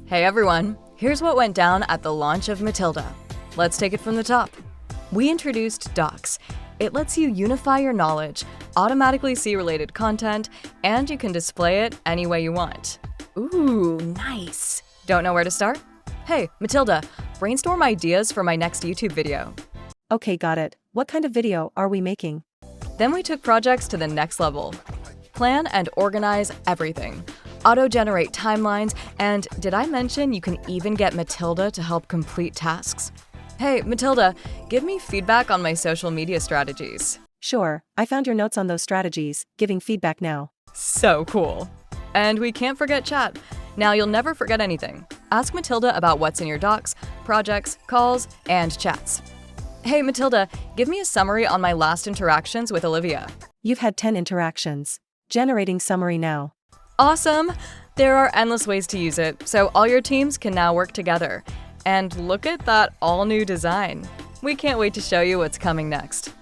Hey everyone, here's what went down at the launch of Matilda. Let's take it from the top. We introduced Docs. It lets you unify your knowledge, automatically see related content, and you can display it any way you want. Ooh, nice. Don't know where to start? Hey, Matilda, brainstorm ideas for my next YouTube video. Okay, got it. What kind of video are we making? Then we took projects to the next level. Plan and organize everything. Auto-generate timelines, and did I mention you can even get Matilda to help complete tasks? Hey, Matilda, give me feedback on my social media strategies. Sure, I found your notes on those strategies, giving feedback now. So cool. And we can't forget chat. Now you'll never forget anything. Ask Matilda about what's in your docs, projects, calls, and chats. Hey, Matilda, give me a summary on my last interactions with Olivia. You've had 10 interactions. Generating summary now. Awesome! There are endless ways to use it, so all your teams can now work together. And look at that all-new design. We can't wait to show you what's coming next.